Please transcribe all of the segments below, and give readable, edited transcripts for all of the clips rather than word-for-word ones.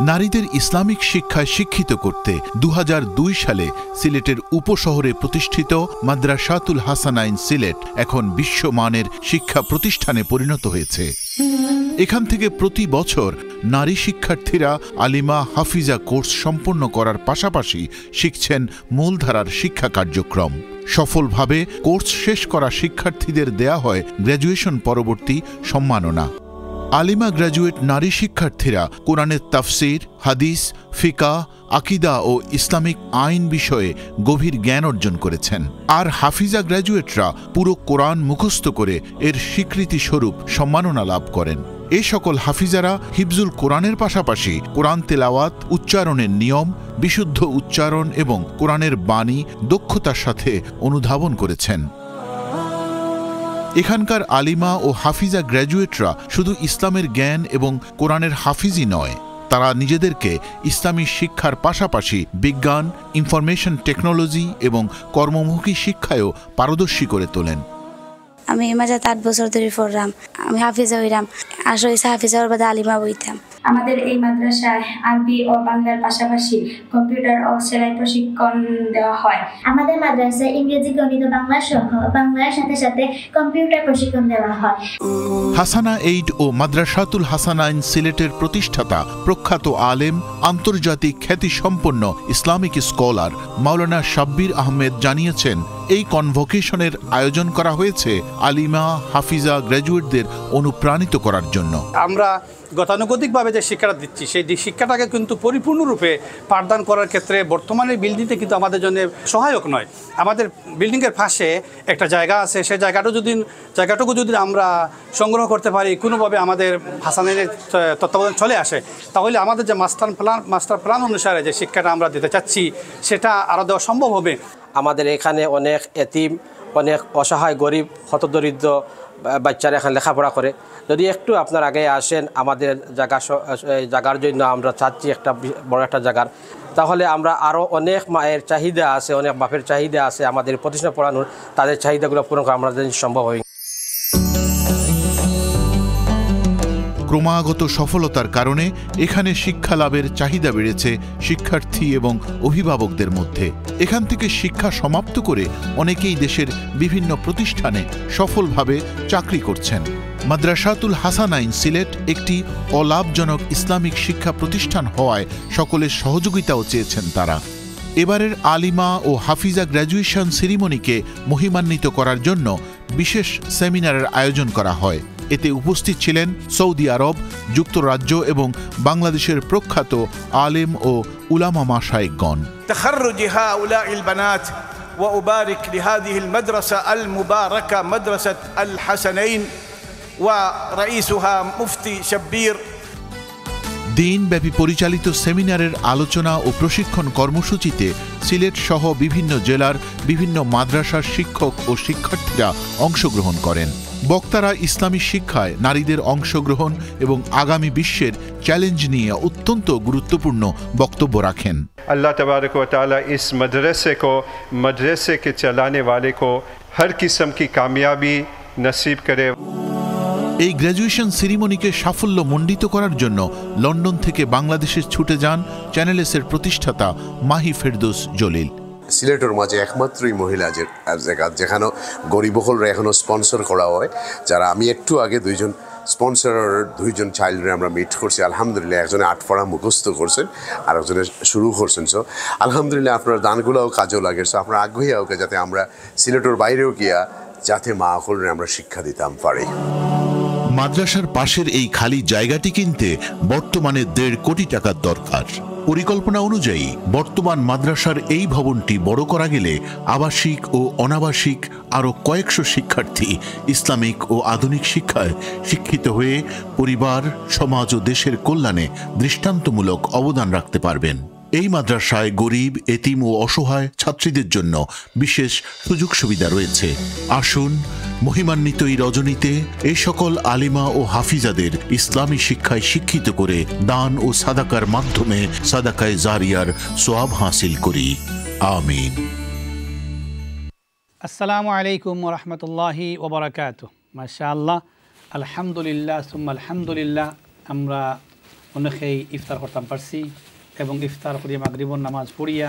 নারীদের ইসলামিক শিক্ষায় শিক্ষিত করতে 2002 সালে সিলেটের উপশহরে প্রতিষ্ঠিত মাদ্রাসাতুল হাসানাইন সিলেট এখন বিশ্বমানের শিক্ষা প্রতিষ্ঠানে পরিণত হয়েছে। এখান থেকে প্রতি বছর নারী শিক্ষার্থীরা আলিমা হাফিজা কোর্স সম্পন্ন করার পাশাপাশি শিখছেন মূলধারার শিক্ষা কার্যক্রম। সফলভাবে কোর্স শেষ করা শিক্ষার্থীদের দেয়া হয় গ্র্যাজুয়েশন পরবর্তী সম্মাননা। আলিমা গ্র্যাজুয়েট নারী শিক্ষার্থীরা কোরআনের তাফসির, হাদিস, ফিকাহ, আকিদা ও ইসলামিক আইন বিষয়ে গভীর জ্ঞান অর্জন করেছেন। আর হাফিজা গ্র্যাজুয়েটরা পুরো কোরআন মুখস্থ করে এর স্বীকৃতি স্বরূপ সম্মাননা লাভ করেন। এ সকল হাফিজারা হিফজুল কোরআনের পাশাপাশি কোরআন তেলাওয়াত, উচ্চারণের নিয়ম, বিশুদ্ধ উচ্চারণ এবং কোরআনের বাণী দক্ষতার সাথে অনুধাবন করেছেন। এখানকার আলিমা ও হাফিজা গ্র্যাজুয়েটরা শুধু ইসলামের জ্ঞান এবং কোরআনের হাফিজই নয়, তারা নিজেদেরকে ইসলামী শিক্ষার পাশাপাশি বিজ্ঞান, ইনফরমেশন টেকনোলজি এবং কর্মমুখী শিক্ষায়ও পারদর্শী করে তোলেন। আমি মাঝে 8 বছর ধরে পড়লাম। আমি হাফিজা হইলাম, আসলে হাফিজা হওয়ার বাদে আলিমা হইতাম। আমাদের এই মাদ্রাসায় আরবি ও বাংলার পাশাপাশি কম্পিউটার ও সেলাই প্রশিক্ষণ দেওয়া হয়। আমাদের মাদ্রাসায় ইংরেজি, গণিত, বাংলা সহ বাংলার সাথে সাথে কম্পিউটার প্রশিক্ষণ দেওয়া হয়। হাসানা এইড ও মাদ্রাসাতুল হাসানাইন সিলেটের প্রতিষ্ঠাতা প্রখ্যাত আলেম, আন্তর্জাতিক খ্যাতিসম্পন্ন ইসলামিক স্কলার মাওলানা শাব্বির আহমেদ জানিয়েছেন, এই কনভোকেশনের আয়োজন করা হয়েছে আলিমা হাফিজা গ্র্যাজুয়েটদের অনুপ্রাণিত করার জন্য। আমরা গতানুগতিকভাবে যে শিক্ষাটা দিচ্ছি সেই শিক্ষাটাকে কিন্তু পরিপূর্ণরূপে পাঠদান করার ক্ষেত্রে বর্তমানে বিল্ডিংটা কিন্তু আমাদের জন্য সহায়ক নয়। আমাদের বিল্ডিংয়ের পাশে একটা জায়গা আছে, সেই জায়গাটুকু যদি আমরা সংগ্রহ করতে পারি, কোনোভাবে আমাদের হাসানাইনের তত্ত্বাবধান চলে আসে, তাহলে আমাদের যে মাস্টার প্ল্যান অনুসারে যে শিক্ষাটা আমরা দিতে চাচ্ছি সেটা আরও দেওয়া সম্ভব হবে। আমাদের এখানে অনেক এতিম, অনেক অসহায়, গরিব, হতদরিদ্র বাচ্চারা এখানে লেখাপড়া করে। যদি একটু আপনার আগে আসেন, আমাদের জায়গার জন্য আমরা চাচ্ছি একটা বড় একটা জায়গার, তাহলে আমরা আরও অনেক মায়ের চাহিদা আছে, অনেক বাপের চাহিদা আছে, আমাদের প্রতিষ্ঠানে পড়ানোর, তাদের চাহিদাগুলো পূরণ করা আমাদের সম্ভব হয়। ক্রমাগত সফলতার কারণে এখানে শিক্ষা লাভের চাহিদা বেড়েছে শিক্ষার্থী এবং অভিভাবকদের মধ্যে। এখান থেকে শিক্ষা সমাপ্ত করে অনেকেই দেশের বিভিন্ন প্রতিষ্ঠানে সফলভাবে চাকরি করছেন। মাদ্রাসাতুল হাসানাইন সিলেট একটি অলাভজনক ইসলামিক শিক্ষা প্রতিষ্ঠান হওয়ায় সকলের সহযোগিতাও চেয়েছেন তারা। এবারের আলিমা ও হাফিজা গ্র্যাজুয়েশন সেরিমনিকে মহিমান্বিত করার জন্য বিশেষ সেমিনারের আয়োজন করা হয়। এতে উপস্থিত ছিলেন সৌদি আরব, যুক্তরাজ্য এবং বাংলাদেশের প্রখ্যাত আলেম ও উলামা মাশায়েখগণ। تخرج هؤلاء البنات وأبارك لهذه المدرسة المباركة مدرسة الحسنين ورئيسها مفتي شبير। দিনব্যাপী পরিচালিত সেমিনারের আলোচনা ও প্রশিক্ষণ কর্মসূচিতে সিলেট সহ বিভিন্ন জেলার বিভিন্ন মাদ্রাসার শিক্ষক ও শিক্ষার্থীরা অংশগ্রহণ করেন। বক্তারা ইসলামী শিক্ষায় নারীদের অংশগ্রহণ এবং আগামী বিশ্বের চ্যালেঞ্জ নিয়ে অত্যন্ত গুরুত্বপূর্ণ বক্তব্য রাখেন। अल्लाह तबारक व तआला इस मदरसे के चलाने वाले को हर किस्म की कामयाबी नसीब करे। এই গ্র্যাজুয়েশন সেরিমনিকে সাফল্য মণ্ডিত করার জন্য লন্ডন থেকে বাংলাদেশে ছুটে যান চ্যানেলসের প্রতিষ্ঠাতা মাহি ফেরদৌস জলিল। সিলেটের মাঝে একমাত্রই মহিলা জায়গা যেখানে গরিবহলরা এখনও স্পন্সর করা হয়, যারা আমি একটু আগে দুইজন চাইল্ডরে আমরা মিট করছি। আলহামদুলিল্লাহ, একজনে 8 পড়া মুখস্থ করছেন আর একজনে শুরু করছেন। সো আলহামদুলিল্লাহ আপনার দানগুলোও কাজেও লাগে। সো আপনার আগ্রহী হোক যাতে আমরা সিলেটের বাইরেও গিয়া যাতে মা হলরে আমরা শিক্ষা দিতাম পারি। মাদ্রাসার পাশের এই খালি জায়গাটি কিনতে বর্তমানে 1.5 কোটি টাকার দরকার। পরিকল্পনা অনুযায়ী বর্তমান মাদ্রাসার এই ভবনটি বড় করা গেলে আবাসিক ও অনাবাসিক আরও কয়েকশো শিক্ষার্থী ইসলামিক ও আধুনিক শিক্ষায় শিক্ষিত হয়ে পরিবার, সমাজ ও দেশের কল্যাণে দৃষ্টান্তমূলক অবদান রাখতে পারবেন। এই মাদ্রাসায় গরিব, এতিম ও অসহায় ছাত্রীদের জন্য বিশেষ সুযোগ সুবিধা রয়েছে। আসুন, মহিমান্বিত এই রজনীতে এই সকল আলিমা ও হাফিজাদের ইসলামী শিক্ষায় শিক্ষিত করে দান ও সাদাকার মাধ্যমে সাদাকায়ে জারিয়ার সোয়াব হাসিল করি। আমিন। আসসালামু আলাইকুম ওয়া রাহমাতুল্লাহি ওয়া বারাকাতুহু। মাশাআল্লাহ, আলহামদুলিল্লাহ সুম্মা আলহামদুলিল্লাহ। আমরা অনেকেই ইফতার করতাম পারছি এবং ইফতার করিয়া মাগরিবর নামাজ পড়িয়া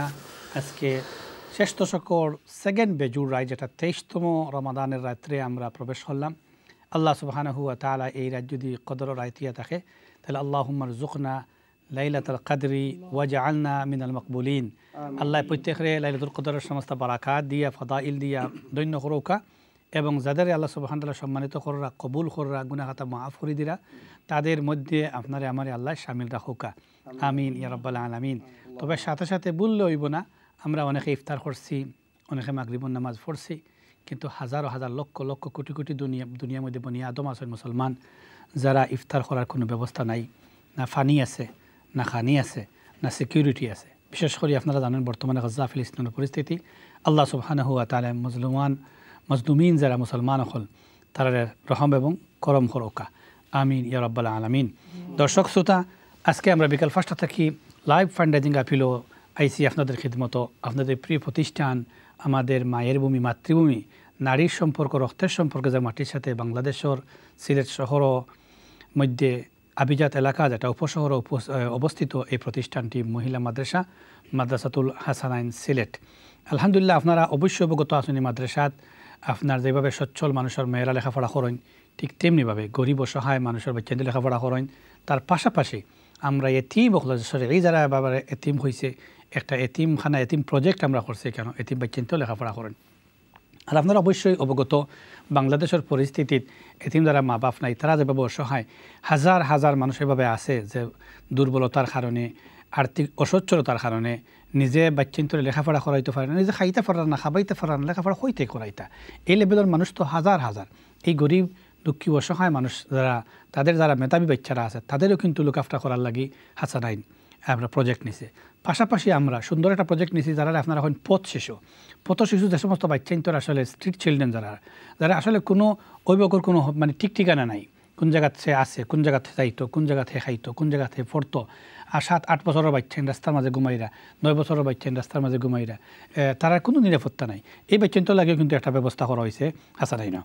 আজকে শেষ দশকর সেকেন্ড বেজুর রায়, যেটা 23তম রমাদানের রাত্রে আমরা প্রবেশ করলাম। আল্লাহ সুবহানাহু ওয়া তাআলা এই রাত যদি কদর রায়তিয়া থাকে তাহলে আল্লাহুম্মা রযুকনা লাইলাতুল কদরি ওয়াজআলনা মিনাল মাকবুলিন। আল্লাহ প্রত্যেকরে লাইলাতুল কদরের সমস্ত বারাকাত দিয়া ফাদাইল দিয়া দৈন্য করুকা এবং যাদের আল্লাহ সুবহানাহু ওয়া তাআলা সম্মানিত কররা কবুল কররা গুনাহ খাতা মাফ করে দিরা তাদের মধ্যে আপনারে আমারে আল্লাহ শামিল রাখুকা, আমিন ইয়া রাব্বাল আলামিন। তবে সাথে সাথে বললে হইব না, আমরা অনেকে ইফতার করছি, অনেকে মাগরিবুন নামাজ পড়ছি, কিন্তু হাজার হাজার লক্ষ লক্ষ কোটি কোটি দুনিয়ার মধ্যে বনি আদম আছেন মুসলমান, যারা ইফতার করার কোনো ব্যবস্থা নাই, না ফানি আছে, না খানি আছে, না সিকিউরিটি আছে। বিশেষ করে আপনারা জানেন বর্তমানে গাজা ফিলিস্তিনের পরিস্থিতি। আল্লাহ সুবহানাহু ওয়া তাআলা মজলুমিন যারা মুসলমান হল তারা রহম এবং করম করোকা, আমিন ইয়া রাব্বাল আলামিন। দর্শক শ্রোতা, আজকে আমরা বিকাল 5টা থেকে লাইভ ফান্ডরাইজিং আপিলও আইসি আপনাদের খিদমত, আপনাদের প্রিয় প্রতিষ্ঠান আমাদের মায়ের ভূমি মাতৃভূমি নারীর সম্পর্ক রক্তের সম্পর্কে যা মাটির সাথে বাংলাদেশের সিলেট শহর মধ্যে আবিজাত এলাকা যেটা উপশহর অবস্থিত এই প্রতিষ্ঠানটি মহিলা মাদ্রাসা মাদ্রাসাতুল হাসানাইন সিলেট। আলহামদুলিল্লাহ, আপনারা অবশ্যই অবগত আছেন এই মাদ্রাসাত আপনার যেভাবে সচ্ছল মানুষের মেয়েরা লেখাপড়া করেন ঠিক তেমনিভাবে গরিব ও সহায় মানুষের বাচ্চাদের লেখাপড়া করেন। তার পাশাপাশি আমরা এতিম বকলসরে এই যারা বাবার এতিম হয়েছে একটা এতিমখানা এতিম প্রজেক্ট আমরা করছি, কেন এতিম বাচ্চাদেরও লেখাপড়া করেন। আর আপনারা অবশ্যই অবগত বাংলাদেশের পরিস্থিতিত এতিম যারা মা বাপ নাই তারা যেভাবে অসহায়, হাজার হাজার মানুষ এভাবে আছে যে দুর্বলতার কারণে আর্থিক অসচ্ছলতার কারণে নিজে বাচ্চান্তরে লেখাপড়া করাইতে পারে না, নিজে খাইতে পারে না, খাবাইতে পারে না, লেখাপড়া হইতে করাইতা। এই লেভেলের মানুষ তো হাজার হাজার। এই গরিব দুঃখী অসহায় মানুষ যারা তাদের যারা মেধাবী বাচ্চারা আছে তাদেরও কিন্তু লুক আফটার করার লাগি হাসানাইন আমরা প্রজেক্ট নিছে। পাশাপাশি আমরা সুন্দর একটা প্রজেক্ট নিছি যারা আপনারা এখন পথ শিশু যে সমস্ত বাচ্চান্তর আসলে স্ট্রিট চিলড্রেন যারা আসলে কোনো অভিভাবকের কোনো মানে ঠিক ঠিকানা নাই, কোন জায়গাতে সে আছে, কোন জায়গাতে যাইতো, কোন জায়গাতে খাইতো, কোন জায়গাতে পড়তো। আর 7-8 বছরের বাচ্চা রাস্তার মাঝে ঘুমাইরা, 9 বছরের বাচ্চা রাস্তার মাঝে ঘুমাইরা, তারা কোনো নিরাপত্তা নাই। এই বাচ্চান্তর লাগেও কিন্তু একটা ব্যবস্থা করা হয়েছে হাসানাইনা।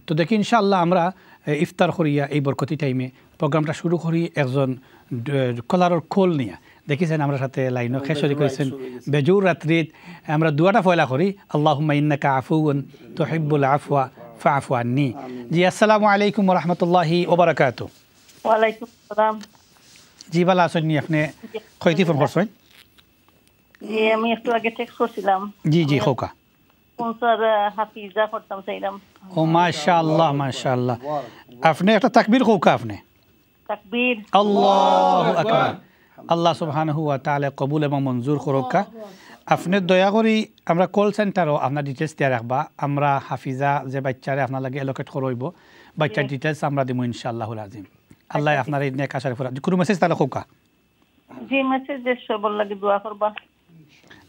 তো দেখি ইনশাআল্লাহ আমরা ইফতার করিয়া এই বরকতি টাইমে প্রোগ্রামটা শুরু করি একজন কলারের খোল নিয়ে। দেখিছেন আমরা সাথে লাইনও খেসরি করেছেন বেজুর রাত্রিত আমরা দুয়াটা ফয়লা করি, আল্লাহুম্মা ইন্নাকা আফুউন তুহিব্বুল আফওয়া ফাআফু আন্নি। জি, আসসালামু আলাইকুম ওয়া রাহমাতুল্লাহি ওয়া বারাকাতুহু। ওয়া আলাইকুম আসসালাম। জি, ভালো আছেন নি? আপনি কইতে ফোন করছেন? জি, আমি একটু আগে টেক্সট করছিলাম। জি জি, খোকা স্পন্সর হাফিজা করতাম চাইলাম। ও মাশাআল্লাহ মাশাআল্লাহ। আপনি একটা তাকবীর খোকা, আপনি তাকবীর, আল্লাহু আকবার। আল্লাহ সুবহানাহু ওয়া তাআলা কবুল এবং মঞ্জুর করুকা। আপনি দয়া করি আমরা কল সেন্টারও আপনার ডিটেলস দিয়ে রাখবা, আমরা হাফিজা যে বাচ্চারে আপনার লাগে এলোকেট করইব বাচ্চার ডিটেলস আমরা দিব ইনশাআল্লাহুল আযীম। আল্লাহ আপনার এই নেক আশারে ফুরা কোনো মেসেজ তাহলে খোকা। জি, মেসেজ যে সবার লাগে দোয়া করবা।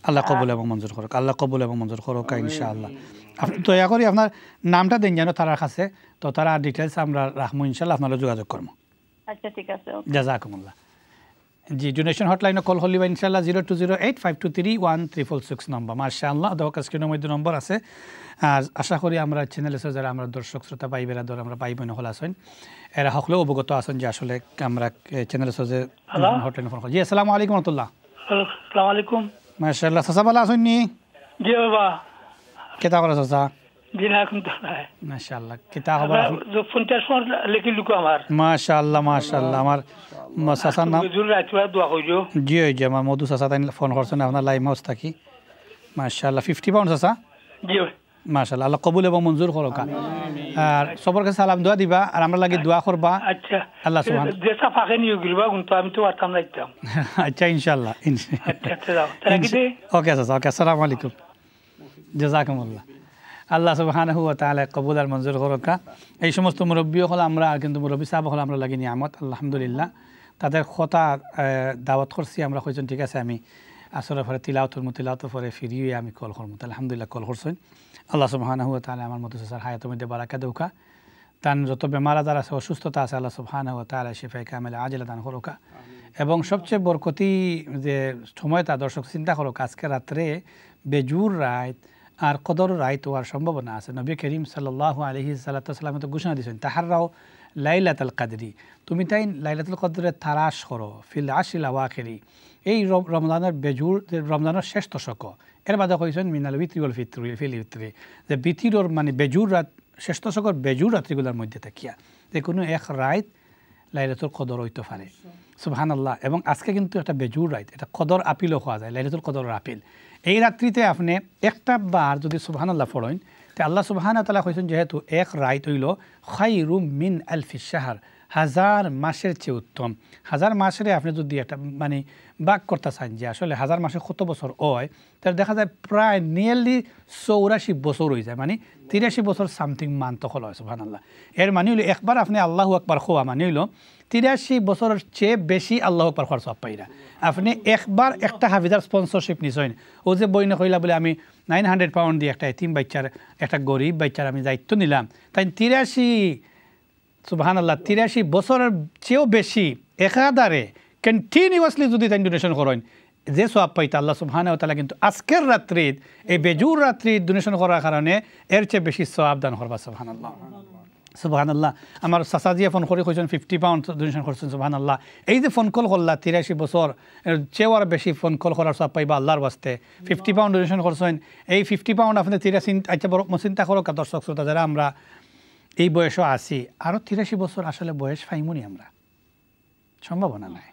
আল্লাহ কবুল এবং মঞ্জুর করুক, আল্লাহ কবুল এবং মঞ্জুর করুক ইনশাআল্লাহ। আপনি দয়া করি আপনার নামটা দেন যেন তার কাছে, তো তারা ডিটেলস আমরা রাখবো ইনশাআল্লাহ, আপনারা যোগাযোগ করবো। আচ্ছা, ঠিক আছে, জাযাকুমুল্লাহ। জি, ডোনেশন হটলাইনে কল হলিবা ইনশাআল্লাহ 0208523166 নম্বর। মাশাআল্লাহ, দোয়া স্ক্রিনের মধ্যে নম্বর আছে। আর আশা করি আমরা চ্যানেলে যারা আমরা দর্শক শ্রোতা ভাই বেরাদর আমরা ভাই বোন হল আছেন, এরা হকলেও অবগত আছেন যে আসলে আমরা চ্যানেলে যে হটলাইনে ফোন করি। জি, আসসালামু আলাইকুম রাহমাতুল্লাহ। আসসালামু আলাইকুম। মাশাআল্লাহ, চাচা ভালো আছেন নি? জি বাবা। কেতা করে চাচা? জি না, এখন তো নাই। মাশাআল্লাহ, কেতা খবর? ফোনটার ফোন লিখি লুকো আমার। মাশাআল্লাহ মাশাআল্লাহ। আমার চাচার নাম হুজুর রাতবা দোয়া কইরো। জি ওই যে আমার মধু চাচা তাই ফোন করছেন আপনার লাইভ হাউস থাকি। মাশাআল্লাহ, 50 পাউন্ড চাচা। জি মাশাআল্লাহ, আল্লাহ কবুল এবং মঞ্জুর করুক। আর সবার কাছে সালাম দোয়া দিবা আর আমরা লাগি দোয়া করবা। আচ্ছা, আল্লাহ সুবহানাহু যেটা ফাঁকে নিয়ে গিলবা কিন্তু আমি তো পারতাম না ইতাম। আচ্ছা ইনশাআল্লাহ। আচ্ছা যাও তাহলে কি? ওকে চাচা, ওকে, আসসালামু আলাইকুম, জাযাকুমুল্লাহ। আল্লাহ সুবহানাহু ওয়া তাআলা কবুল আর মঞ্জুর করুক। এই সমস্ত মুরব্বী হল আমরা কিন্তু মুরব্বী সাহেব হল আমরা লাগি নিয়ামত আলহামদুলিল্লাহ। তাদের কথা দাওয়াত করছি আমরা, কইছেন ঠিক আছে আমি আসরের পরে তিলাওয়াতের পরে ফিরিয়ে আমি কল করবো। আলহামদুলিল্লাহ কল করছেন। আল্লাহ সুবহানাহু ওয়া তাআলা আমার মতো স্যার হায়াতের মধ্যে বারাকা দেউকা, তার যত বেমার আজার আছে অসুস্থতা আছে আল্লাহ সুবহানাহু ওয়া তাআলা শিফায়ে কামিলা আজিলা দান করুকা। এবং সবচেয়ে বরকতি যে সময়টা দর্শক চিন্তা করুক, আজকে রাত্রে বেজুর রাত আর কদর রাত হওয়ার সম্ভাবনা আছে। নবী করিম সাল্লাল্লাহু আলাইহি সাল্লাম তো ঘোষণা দিয়েছেন তাহাররাও লাইলাতুল কদরি তুমি তাই লাইলাতুল কদরের তালাশ করো ফিল আশরিল আওয়াখিরি এই রমজানের বেজুর রমজানের শেষ দশক এর বাদে কইছেন মিনাল বিত্রি ওয়াল ফিত্রি ফিল ফিত্রি যে বিতিরর মানে বেজুর রাত শেষ দশকের বেজুর রাত্রিগুলোর মধ্যে থাকিয়া যে কোনো এক রাত লাইলাতুল কদর হইতে পারে সুবহানাল্লাহ। এবং আজকে কিন্তু একটা বেজুর রাত, এটা কদর আপিলও খাওয়া যায়, লাইলাতুল কদরের আপিল। এই রাত্রিতে আপনি একটা বার যদি সুবহানাল্লাহ পড়েন তো আল্লাহ সুবহানাহু ওয়া তাআলা কইছেন যেহেতু এক রাত হইল খায়রুম মিন আলফিশ শাহর, 1000 মাসের চেয়ে উত্তম। 1000 মাসের আপনি যদি একটা মানে বাক করতে চান যে আসলে 1000 মাসে কত বছর হয়, তাহলে দেখা যায় প্রায় নিয়ারলি 84 বছর হয়ে যায়, মানে 83 বছর সামথিং মান তখন হয় সুবহানাল্লাহ। এর মানে হইল একবার আপনি আল্লাহু আকবার খোয়া মানে হইল 83 বছরের চেয়ে বেশি আল্লাহু আকবার খোয়ার সব পাইরা। আপনি একবার একটা হাফিজার স্পন্সরশিপ নিছেন, ও যে বই না কইলা বলে আমি 900 পাউন্ড দিয়ে একটা এতিম বাচ্চার একটা গরিব বাচ্চার আমি দায়িত্ব নিলাম, তাই 83 সুবহানাল্লাহ 83 বছরের চেয়েও বেশি একাধারে কন্টিনিউয়াসলি যদি তাই ডোনেশন করেন যে সব পাইতে আল্লাহ সুবহানাহু ওয়া তাআলা কিন্তু আজকের রাত্রিত এই বেজুর রাত্রি ডোনেশন করার কারণে এর চেয়ে বেশি সওয়াব দান করবা সুবহানাল্লাহ সুবহানাল্লাহ। আমার চাচাজিয়ে ফোন করে কইছেন 50 পাউন্ড ডোনেশন করছেন সুবহানাল্লাহ। এই যে ফোন কল করলা 83 বছর চেয়েও আর বেশি ফোন কল করার সব পাইবা আল্লাহর বাস্তে। 50 পাউন্ড ডোনেশন করছেন, এই 50 পাউন্ড আপনি 83 আচ্ছা বড় চিন্তা করো দর্শক শ্রোতা যারা আমরা এই বয়সও আছি, আরও 83 বছর আসলে বয়স পাইমুনি আমরা, সম্ভাবনা নাই,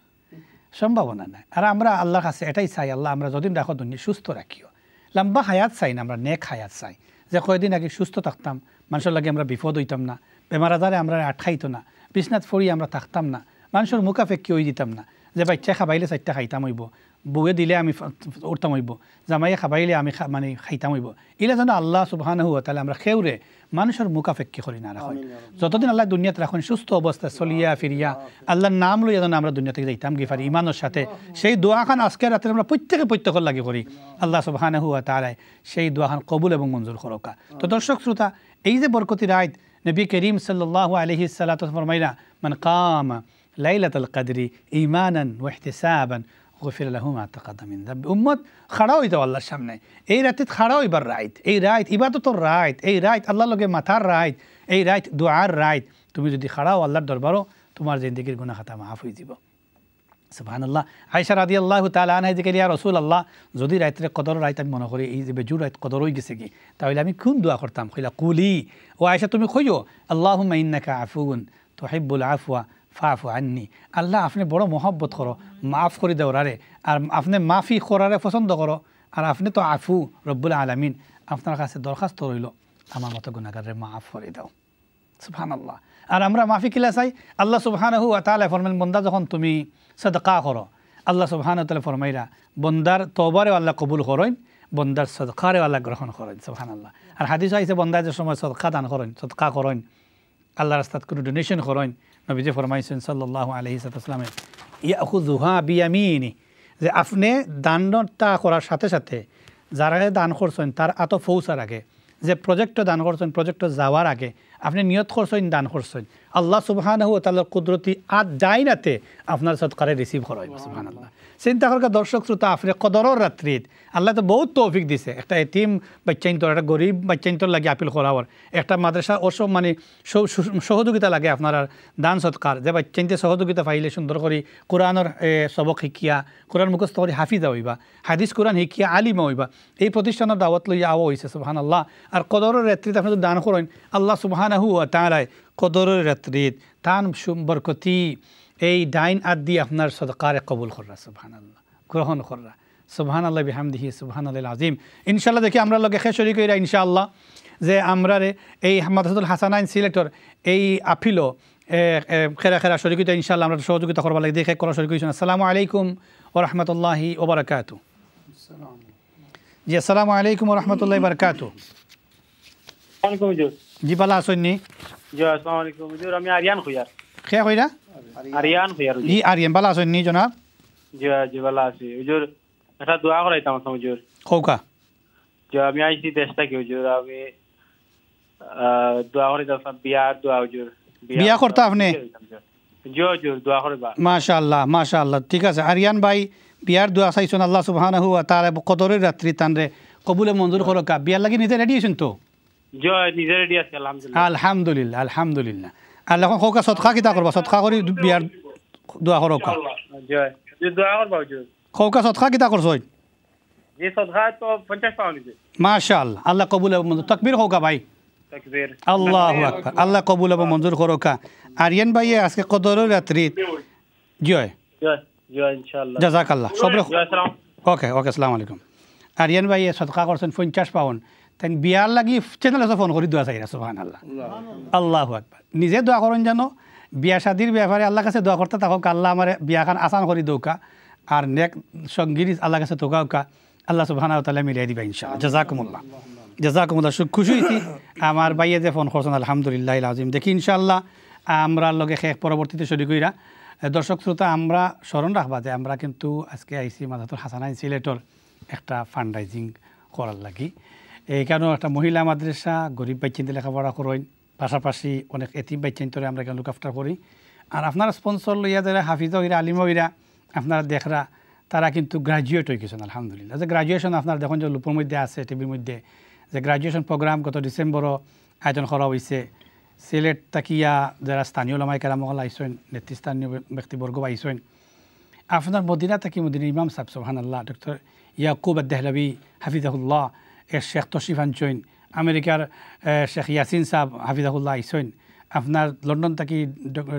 সম্ভাবনা নাই। আর আমরা আল্লাহর কাছে এটাই চাই, আল্লাহ আমরা যদিন রাখো দুনিয়া সুস্থ রাখিও, লম্বা হায়াত চাই না, আমরা নেক হায়াত চাই, যে কয়দিন আগে সুস্থ থাকতাম, মানুষের লাগে আমরা বিপদ হইতাম না, বেমার আজারে আমরা আটকাইতো না, বিছনাত ফড়ি আমরা থাকতাম না, মানুষের মুখাফেক্ষি হয়ে দিতাম না, যে বাচ্চা খাবাইলে 4টা খাইতাম হইব, বউয়ে দিলে আমি উঠতাম হইব, জামাইয়ে খাবাইলে আমি মানে খাইতাম হইব। এলা যেন আল্লাহ সুবহানাহু ওয়া তাআলা আমরা খেউরে মানুষের মুখাফেক্ষি করি না রাখুন, যতদিন আল্লাহ দুনিয়াতে রাখুন সুস্থ অবস্থায় চলিয়া ফিরিয়া আল্লাহর নাম লইয়া যেন আমরা দুনিয়া থেকে যাইতাম গিফারি ইমানের সাথে। সেই দোয়াখান আজকের রাতে আমরা প্রত্যেকের লাগে করি, আল্লাহ সুবহানাহু ওয়া তাআলা সেই দোয়াখান কবুল এবং মঞ্জুর করুকা। তো দর্শক শ্রোতা, এই যে বরকতি রাত নবী করিম সাল্লাল্লাহু আলাইহি সাল্লাতু ফরমাইনা মান কাম লাইলাতুল কদরি ঈমানান ওয়া ইহতিসাবান গফির লাহু মা তাকাদ্দাম মিন যামবি। উম্মত খাড়া হইতো আল্লাহর সামনে, এই রাতে খাড়া হইবার রাত, এই রাত ইবাদতর রাত, এই রাত আল্লাহর লগে মাথার রাত, এই রাত দুআর রাত। তুমি যদি খাড়াও আল্লাহর দরবারও তোমার জিন্দেগির গুনাহ খাতা মাফ হয়ে যাব সুবহানাল্লাহ। আয়েশা রাদিয়াল্লাহু তাআলা আনহা জিজ্ঞেস ইয়া রাসূলুল্লাহ, যদি রাতের কদর রাত আমি মনে করি এই যে বেজুর রাত কদর হয়ে গেছে কি, তাহলে আমি কোন দোয়া করতাম? কইলা কুলি, ও আয়েশা তুমি কইও আল্লাহুম্মা ইন্নাকা আফুউন তুহিব্বুল আফওয়া ফাফু আন্নি। আল্লাহ আপনি বড় মহব্বত করো, মাফ করে দাও রারে, আর আপনি মাফি করারে পছন্দ করো, আর আপনি তো আফু রব্বুল আলামিন, আপনার কাছে দরখাস্ত রইল আমার মতো গুনাহগারে মাফ করে দাও সুবহানাল্লাহ। আর আমরা মাফি কিলা চাই? আল্লাহ সুবহানাহু ওয়া তাআলা ফরমান বন্দা যখন তুমি সাদকা করো, আল্লাহ সুবহানাহু ওয়া তাআলা ফরমাইরা বন্দার তওবারে আল্লাহ কবুল করেন, বন্দার সদকারে আল্লাহ গ্রহণ করেন সুবহানাল্লাহ। আর হাদিস আইছে বন্দা যে সময় সদকা দান করেন, সদকা করেন, আল্লাহর রাস্তাত কোনো ডোনেশন করেন, নবীজি ফরমাইছেন সাল্লাল্লাহু আলাইহি ওয়াসাল্লাম ইয়াখুযুহা বিয়ামিনি, যে আপনি দানটা করার সাথে সাথে যারা দান করছেন তার আত ফৌসার আগে, যে প্রজেক্টটা দান করছেন প্রজেক্টটা যাওয়ার আগে আপনি নিয়ত করছেন দান করছেন, আল্লাহ সুবহানাহু ওয়া তাআলার কুদরতি আজ যাই নাতে আপনার সদকারে রিসিভ করা হইব সুবহানাল্লাহ। চিন্তা করার দর্শক শ্রোতা, আপনি কদরের রাত্রিত আল্লাহ তো বহুত তৌফিক দিছে, একটা এতিম বাচ্চাইন্তর, একটা গরিব বাচ্চাইন্তর লাগে আপিল করাওয়ার, একটা মাদ্রাসা ওসব মানে সহযোগিতা লাগে আপনার দান সৎকার, যে বাচ্চাইনতে সহযোগিতা পাইলে সুন্দর করে কোরআনের সবক শিকিয়া, কোরআন মুখস্থ করে হাফিজা হইবা, হাদিস কোরআন শিকিয়া আলিমা হইবা, এই প্রতিষ্ঠানের দাওয়াত লইয়া আওয়া হয়েছে সুবহানাল্লাহ। আর কদরের রাত্রিত আপনি যদি দান করেন, আল্লাহ সুবহানাহু ওয়া তাআলা কদরের রাত্রিত তান বরকতি এই ডাইন আদ দিয়ে আপনার সদকারে কবুল কররা সুবহানাল্লাহ, গ্রহণ কররা সুবহানাল্লাহ বিহামদিহি সুবহানাল্লাহিল আযীম। ইনশাআল্লাহ দেখি আমরা লগে শরীক হইরা ইনশাআল্লাহ যে আমরা এই মাদ্রাসাতুল হাসানাইন সিলেক্টর এই আপিলো খেরা শরীক হইতে ইনশাআল্লাহ আমরা সহযোগিতা করবার লাগে দেখে করা শরীক হইছেন। আসসালামু আলাইকুম ওয়া রাহমাতুল্লাহি ওয়া বারাকাতুহু। জি আসসালামু আলাইকুম ওয়া রাহমাতুল্লাহি ওয়া বারাকাতুহু। ওয়ালাইকুম হুজুর। জি ভালো আছেন নি? জি আসসালামু আলাইকুম হুজুর, আমি আরিয়ান খুয়ার। কে কইরা? আরিয়ান খুয়ার। জি আরিয়ান ভালো আছেন নি জনাব? জি জি ভালো আছি হুজুর, একটা দোয়া করাইতাম হুজুর। কওকা। জি আমি আইছি দেশটা কি হুজুর, আমি দোয়া করাইতাম বিয়ার দোয়া হুজুর। বিয়া করতে আপনি? জি হুজুর দোয়া করাইবা। মাশাআল্লাহ মাশাআল্লাহ, ঠিক আছে আরিয়ান ভাই, বিয়ার দোয়া চাইছেন আল্লাহ সুবহানাহু ওয়া তাআলা কদরের রাত্রি তানরে কবুলে মঞ্জুর করুক। বিয়ার লাগি নিজে রেডি আছেন তো? জি নিজে রেডি আছি আলহামদুলিল্লাহ। আলহামদুলিল্লাহ আলহামদুলিল্লাহ। আল্লাহ হোকা সৎকা কিতা করবা সৎকা করি বিয়ার দোয়া করোকা জয় দোয়া করবা হুজুর হোকা সৎকা কিতা করছো জি সদকা তো 50 পাউন্ড দিছে মাশাআল্লাহ আল্লাহ কবুল এবং মঞ্জুর তাকবীর হোকা ভাই তাকবীর আল্লাহু আকবার আল্লাহ কবুল এবং মঞ্জুর করোকা আরিয়ান ভাই আজকে কদর রাত্রি জয় জয় জয় ইনশাআল্লাহ জাযাকাল্লাহ সবরে জয় সালাম ওকে ওকে আসসালামু আলাইকুম আরিয়ান ভাই সদকা করছেন 50 পাউন্ড তাই বিয়ার লাগি চ্যানেলে ফোন করে দোয়া চাই সুবহানাল্লাহ আল্লাহু আকবার নিজে দোয়া করেন জানো বিয়া শাদির ব্যাপারে আল্লাহ কাছে দোয়া করতে থাকো আল্লাহ আমার বিয়াখান আসান করে দৌকা আর নেক সঙ্গীর আল্লাহ কাছে তোকাউকা আল্লাহ সুবহানাহু ওয়া তাআলা মিলিয়ে দিবা ইনশাআল্লাহ জাযাকুমুল্লাহ খুশি হইছি আমার ভাইয়ে যে ফোন করছেন আলহামদুলিল্লাহিল আযীম দেখি ইনশাআল্লাহ আমরা লগে শেষ পরবর্তীতে শুরু কইরা দর্শক শ্রোতা আমরা স্মরণ রাখবা যে আমরা কিন্তু আজকে আইসি মাদ্রাসাতুল হাসানাইন সিলেটর একটা ফান্ডরাইজিং করার লাগি এইখানেও একটা মহিলা মাদ্রাসা গরিব বাচ্চাদের লেখাপড়া করেন পাশাপাশি অনেক এতিম বাচ্চান্তরে আমরা এখানে লুক আফটার করি আর আপনারা স্পন্সর লইয়া যারা হাফিজ হইরা আলিম হইরা আপনারা দেখরা তারা কিন্তু গ্রাজুয়েট হয়ে গেছেন আলহামদুলিল্লাহ যে গ্রাজুয়েশন আপনারা দেখুন যে লুপের মধ্যে আছে টিভির মধ্যে যে গ্রাজুয়েশন প্রোগ্রাম গত ডিসেম্বরও আয়োজন করা হয়েছে সিলেট তাকিয়া যারা স্থানীয় লামাই কালামহল আইসেন নেতৃস্থানীয় ব্যক্তিবর্গ আইসেন আপনার মদিনা তাকি মদিনা ইমাম সাহেব সুবহানাল্লাহ ডক্টর ইয়াকুব আদ-দেহলভি হাফিজাহুল্লাহ এর শেখ তশরিফ আনছেন আমেরিকার শেখ ইয়াসিন সাহেব হাফিজাহুল্লাহ আইসেন আপনার লন্ডন তাকি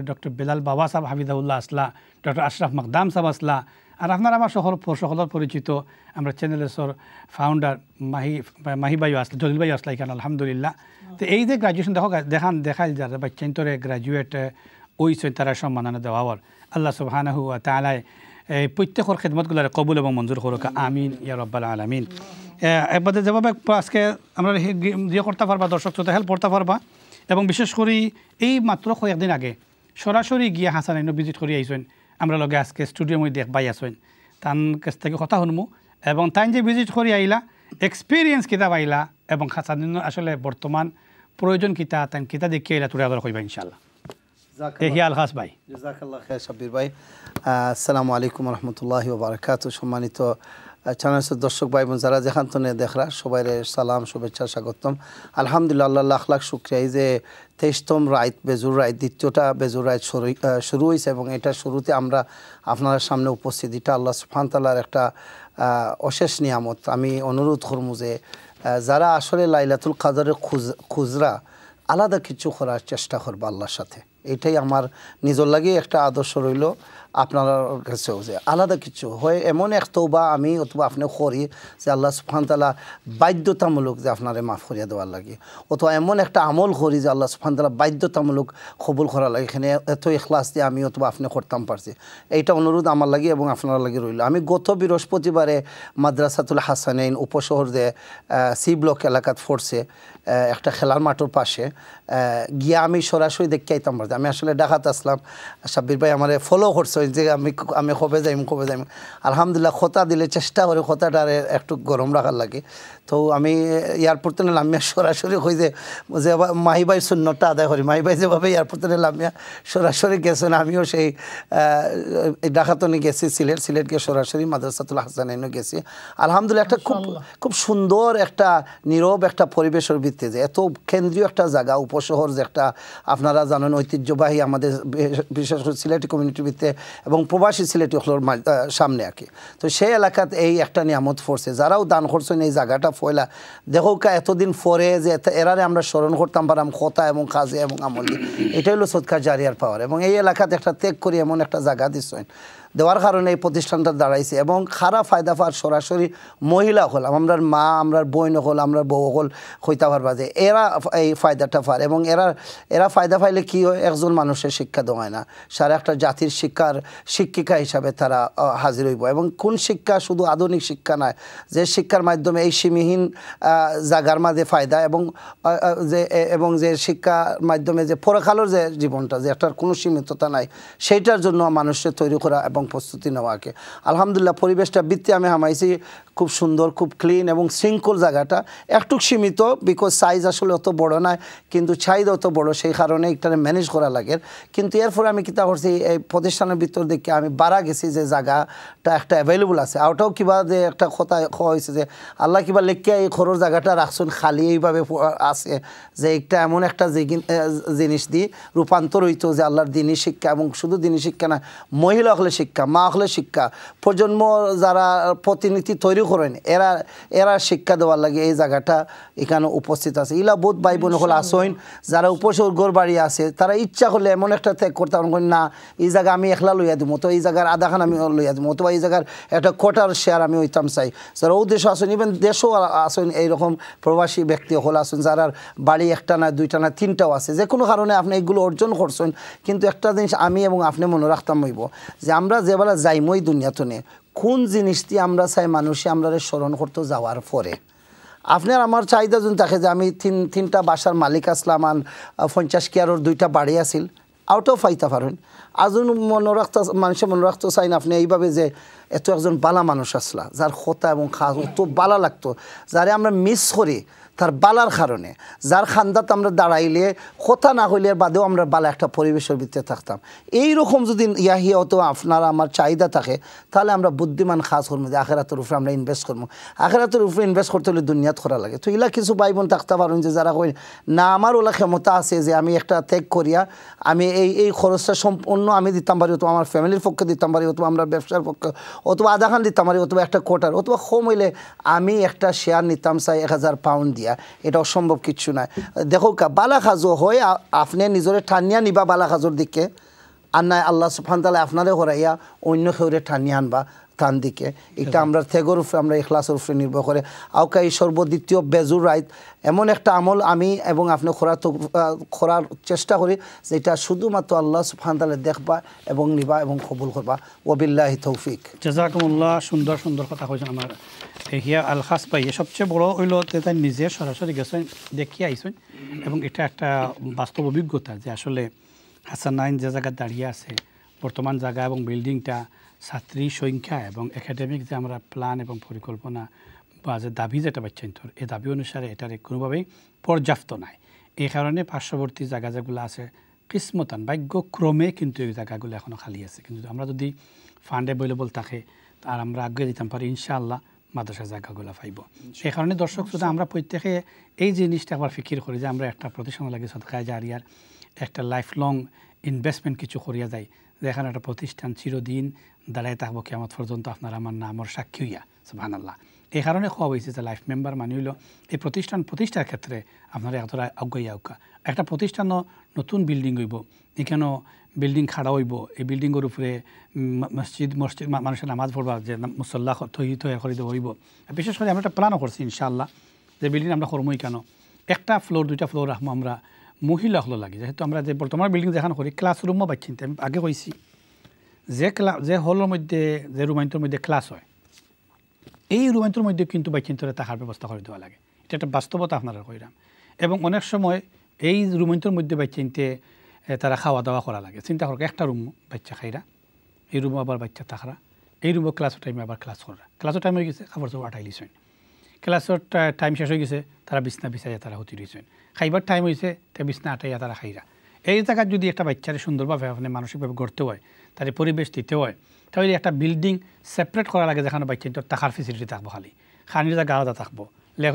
ডক্টর বেলাল বাবা সাহেব হাফিজাহুল্লাহ আসলা ডক্টর আশরাফ মাকদাম সাহেব আসলা আর আপনার আমার সকলের পরিচিত আমরা চ্যানেলের ফাউন্ডার মাহি বাইও আসলে জলিল বাইও আসলা এখানে আলহামদুলিল্লাহ তো এই যে গ্রাজুয়েশন দেখাল যারা বাচ্চান্তরে গ্রাজুয়েট ওইছেন তারা সম্মাননা দেওয়ার আল্লাহ সুবহানাহু ওয়া তাআলা এই প্রত্যেকের খেদমতগুলোর কবুল এবং মঞ্জুর করুক আমিন ইয়া রাব্বাল আলামিন একবারে যেভাবে আজকে আমরা ইয়ে করতে পারবা দর্শক শ্রোতা হেল্প করতে পারবা এবং বিশেষ করে এই মাত্র কয়েকদিন আগে সরাসরি গিয়ে হাসানাইন ভিজিট করে আইসেন আমরা লগে আজকে স্টুডিওর মধ্যে দেখবাই আসেন তার কাছ থেকে কথা শুনবো এবং তাই যে ভিজিট করে আইলা এক্সপিরিয়েন্স কিতা পাইলা এবং হাসানাইন আসলে বর্তমান প্রয়োজন কিতা তাই কিতা দেখে আইলা তুলে আবার কইবা ইনশাআল্লাহ হিয়াল খাস ভাই জাযাকাল্লাহ খাইর শাব্বির ভাই আসসালামু আলাইকুম ওয়া রাহমাতুল্লাহি ওয়া বারাকাতুহু সম্মানিত চ্যানেলের দর্শক ভাই বোন যারা যেখান থেকে দেখরা সবাই সালাম শুভেচ্ছা স্বাগতম আলহামদুলিল্লাহ আল্লাহ লাখ লাখ শুকরিয়া এই যে 23তম রাত বেজুর রাত দ্বিতীয়টা বেজুর রাত শুরু হয়েছে এবং এটা শুরুতে আমরা আপনার সামনে উপস্থিত এটা আল্লাহ সুবহানাহু ওয়া তাআলার একটা অশেষ নিয়ামত আমি অনুরোধ করবো যে যারা আসলে লাইলাতুল কদরের খুজরা আলাদা কিছু করার চেষ্টা করবো আল্লাহর সাথে এটাই আমার নিজের লাগে একটা আদর্শ রইল আপনার কাছেও যে আলাদা কিছু হয় এমন এক তওবা আমি অথবা আপনি করি যে আল্লাহ সুবহানাহু ওয়া তাআলা বাধ্যতামূলক যে আপনারে মাফ করিয়া দেওয়ার লাগে অথবা এমন একটা আমল করি যে আল্লাহ সুবহানাহু ওয়া তাআলা বাধ্যতামূলক কবুল করার লাগে এখানে এত ইখলাস দিয়ে আমি অথবা আপনি করতাম পারছি এইটা অনুরোধ আমার লাগে এবং আপনার লাগে রইল আমি গত বৃহস্পতিবারে মাদ্রাসাতুল হাসানাইন উপশহর যে সি ব্লক এলাকাত পড়ছে একটা খেলার মাঠের পাশে গিয়ে আমি সরাসরি দেখতে আইতাম পারছি আমি আসলে ঢাকাতে আসলাম শাব্বির ভাই আমার ফলো করছে যে আমি কবে যাইম আলহামদুলিল্লাহ খোতা দিলে চেষ্টা করে খোতাটা একটু গরম রাখার লাগে তো আমি এয়ারপোর্টে নামিয়া সরাসরি হই যে মাহি ভাই শূন্যটা আদায় করি মাহি ভাই যেভাবে এয়ারপোর্টে নামিয়া সরাসরি গেছেন আমিও সেই ঢাকাতে গেছি সিলেট গিয়ে সরাসরি মাদ্রাসাতুল হাসানাইনও গেছি আলহামদুলিল্লাহ একটা খুব সুন্দর একটা নীরব একটা পরিবেশের ভিত্তিতে যে এত কেন্দ্রীয় একটা জায়গা উপশহর যে একটা আপনারা জানেন ঐতিহ্যবাহী আমাদের বিশেষ করে সিলেটি কমিউনিটির ভিত্তিতে এবং প্রবাসী সিলেটি হলোর সামনে আর কি তো সেই এলাকাতে এই একটা নিয়ামত পড়ছে যারাও দান করছেন এই জায়গাটা ফয়লা দেখো এতদিন পরে যে এরারে আমরা স্মরণ করতাম পারাম কথা এবং কাজে এবং আমল এটাই হলো সদকা জারিয়ার পাওয়ার এবং এই এলাকাতে একটা ত্যাগ করি এমন একটা জায়গা দিচ্ছেন দেওয়ার কারণে এই প্রতিষ্ঠানটা দাঁড়াইছে এবং খারাপ ফায়দা পাওয়ার সরাসরি মহিলা হল আমরার মা আমরার বোন হল আমরার বউ হল হইতে পারবা যে এরা এই ফায়দাটা পার এবং এরা ফায়দা পাইলে কি হয় একজন মানুষের শিক্ষা দেওয়া হয় না সারা একটা জাতির শিক্ষিকা হিসাবে তারা হাজির হইব এবং কোন শিক্ষা শুধু আধুনিক শিক্ষা নয় যে শিক্ষার মাধ্যমে এই সীমিহীন জায়গার মাঝে ফায়দা এবং যে শিক্ষার মাধ্যমে যে পরকালের যে জীবনটা যে একটার কোনো সীমিততা নাই সেইটার জন্য মানুষের তৈরি করা এবং এবং প্রস্তুতি নেওয়াকে। আলহামদুলিল্লাহ পরিবেশটা বৃত্তি আমি হামাইছি খুব সুন্দর, খুব ক্লিন এবং শৃঙ্খল জায়গাটা, একটু সীমিত বিকজ সাইজ আসলে অত বড় নয় কিন্তু চাহিদা অত বড়, সেই কারণে একটা ম্যানেজ করা লাগে। কিন্তু এরপরে আমি কিতা করছি এই প্রতিষ্ঠানের ভিতর দেখে আমি বাড়া গেছি যে জায়গাটা একটা অ্যাভেলেবল আছে। আউটাও কিবা যে একটা কথা হয়েছে যে আল্লাহ কিবা লেখিয়া এই খরচ জায়গাটা রাখছুন খালি এইভাবে আছে যে একটা এমন একটা জিনিস দিয়ে রূপান্তর হইতো যে আল্লাহর দিনী শিক্ষা, এবং শুধু দিনী শিক্ষা না, মহিলা হলে শিক্ষা, মা হলে শিক্ষা, প্রজন্ম যারা প্রতিনিধি তৈরি করেন এরা শিক্ষা দেওয়ার লাগে এই জায়গাটা এখানে উপস্থিত আছে। ইলা বোধ ভাই বোন হল আসইন যারা উপসর্গর বাড়ি আছে তারা ইচ্ছা করলে এমন একটা ত্যাগ করতে পারেন না এই জায়গা আমি একলা লইয়া দিব, তো এই জায়গার আধাখান আমি লইয়া দিব, অথবা এই জায়গার একটা কোটার শেয়ার আমি হইতাম চাই। যারা ও দেশও আসেন, ইভেন দেশও আসেন, এইরকম প্রবাসী ব্যক্তি হল আসেন যারা বাড়ি একটা না দুইটা না তিনটাও আছে, যে কোনো কারণে আপনি এগুলো অর্জন করছেন। কিন্তু একটা জিনিস আমি এবং আপনি মনে রাখতাম হইব যে আমরা যেবেলা যাইমই দুনিয়াতনে কোন জিনিসটি আমরা চাই মানুষে আমরা স্মরণ করতে যাওয়ার পরে আপনার আমার চাহিদা যদি থাকে যে আমি তিনটা বাসার মালিক আসলাম আর 50 কেয়ারের 2টা বাড়ি আছিল, আউটও ফাইতে পারেন। আজন মনে রাখতে মানুষে মনে রাখতে চাই না আপনি এইভাবে যে এত একজন বালা মানুষ আসলা যার খোতা এবং খাস অত বালা লাগতো, যারে আমরা মিস করি তার বালার কারণে, যার খান্দাত আমরা দাঁড়াইলে কথা না হইলে বাদেও আমরা বালা একটা পরিবেশের ভিতরে থাকতাম। এইরকম যদি ইয়াহিয়া অত আপনারা আমার চাহিদা থাকে তাহলে আমরা বুদ্ধিমান খাস করবো যে আখেরাতের উপরে আমরা ইনভেস্ট করবো। আখেরাতের উপরে ইনভেস্ট করতে হলে দুনিয়াত করা লাগে। তো ইলা কিছু ভাই বোন থাকতে পারেন যে যারা কই না আমার ওলা ক্ষমতা আছে যে আমি একটা ত্যাগ করিয়া আমি এই খরচটা সম্পূর্ণ আমি দিতাম পারি, অথবা আমার ফ্যামিলির পক্ষে দিতাম পারি, অথবা আমরা ব্যবসার পক্ষে, অথবা আধাখান দিতাম পারি, অথবা একটা কোটার, অথবা কম হইলে আমি একটা শেয়ার নিতাম চাই 1000 পাউন্ড দিয়া, এটা অসম্ভব কিছু নাই। দেখো বালা খাজো হয় আপনি নিজরে ঠানিয়া নিবা বালা খাজোর দিকে, আর নাই আল্লাহ সুবহানাহু ওয়া তাআলা আপনারে হরাইয়া অন্য কেউরে ঠানিয়া আনবা তান দিকে। এটা আমরা ত্যাগের উপরে আমরা ইখলাসের উপরে নির্ভর করে আউকা এই সর্বদ্বিতীয় বেজুর রাইত এমন একটা আমল আমি এবং আপনি করার চেষ্টা করি যেটা শুধুমাত্র আল্লাহ সুবহানাহু ওয়া তাআলা দেখবা এবং নিবা এবং কবুল করবা। ওয়াবিল্লাহি তৌফিক। জাযাকুমুল্লাহ। সুন্দর সুন্দর কথা কইছেন আমার হিয়া আল খাস ভাই। সবচেয়ে বড় হইল তাই নিজে সরাসরি গেছেন দেখিয়ে আইছেন, এবং এটা একটা বাস্তব অভিজ্ঞতা যে আসলে হাসানাইন যে জায়গায় দাঁড়িয়ে আছে বর্তমান জায়গা এবং বিল্ডিংটা, ছাত্রী সংখ্যা এবং একাডেমিক যে আমরা প্ল্যান এবং পরিকল্পনা বা যে দাবি যেটা বাচ্চান্তর এই দাবি অনুসারে এটার কোনোভাবেই পর্যাপ্ত নাই। এই কারণে পার্শ্ববর্তী জায়গা যেগুলো আছে কিসমতান ভাগ্যক্রমে কিন্তু এই জায়গাগুলো এখনও খালি আছে। কিন্তু আমরা যদি ফান্ড অ্যাভেলেবল থাকে আর আমরা আগে দিতাম পারি ইনশাআল্লাহ মাদ্রাসার জায়গাগুলো পাইব। এই কারণে দর্শক শুধু আমরা প্রত্যেকে এই জিনিসটা আবার ফিকির করি যে আমরা একটা প্রতিষ্ঠান লাগে সদকায়ে জারিয়ার একটা লাইফ লং ইনভেস্টমেন্ট কিছু করিয়া যায়, যেখানে একটা প্রতিষ্ঠান চিরদিন দাঁড়ায় থাকবো কিয়ামত পর্যন্ত আপনার আমার নামর সাক্ষী হইয়া, সুবহানাল্লাহ। এই কারণে খাওয়া হয়েছে যে লাইফ মেম্বার মানে হইল এই প্রতিষ্ঠার ক্ষেত্রে আপনারা এতটা আগাইয়া উকা একটা প্রতিষ্ঠানও নতুন বিল্ডিং হইব, এখানেও বিল্ডিং খাড়া হইব, এই বিল্ডিংয়ের উপরে মসজিদ মানুষের নামাজ পড়বা যে মুসল্লা তৈরি করে দেওয়া হইব। বিশেষ করে আমরা একটা প্ল্যানও করছি ইনশাআল্লাহ যে বিল্ডিং আমরা করবোই কেন একটা ফ্লোর 2টা ফ্লোর রাখবো আমরা মহিলা হলো লাগে, যেহেতু আমরা যে বর্তমান বিল্ডিং যেখানে করি ক্লাসরুমও বাচ্চিন আমি আগে কইছি যে হলের মধ্যে যে রুমাইন্তর মধ্যে ক্লাস হয় এই রুমাইন্তর মধ্যে কিন্তু বাচ্চিন্তরে থাকার ব্যবস্থা করে দেওয়া লাগে। এটা একটা বাস্তবতা আপনারা কইরাম। এবং অনেক সময় এই রুমাইন্তর মধ্যে বাচ্চিনতে তারা খাওয়া দাওয়া করা লাগে। চিন্তা করো একটা রুম বাচ্চা খাইরা, এই রুমও আবার বাচ্চা থাকরা, এই রুমও ক্লাসের টাইমে আবার ক্লাস করা, ক্লাসের টাইম হয়ে গেছে খাবার সব আটাই লিছেন, ক্লাসের টাইম শেষ হয়ে গেছে তারা বিছনা বিছাইয়া তারা হতি রয়েছেন, খাইবার টাইম হয়েছে তা বিছনা আটাইয়া তারা খাইরা। এই জায়গায় যদি একটা বাচ্চারে সুন্দরভাবে আপনি মানসিকভাবে গড়তে হয়, তার পরিবেশ দিতে হয়, তাহলে একটা বিল্ডিং সেপারেট করা লাগে যেখানে বাচ্চা থাকার ফেসিলিটি থাকবো, খালি খানির জায়গা আলাদা থাকবো,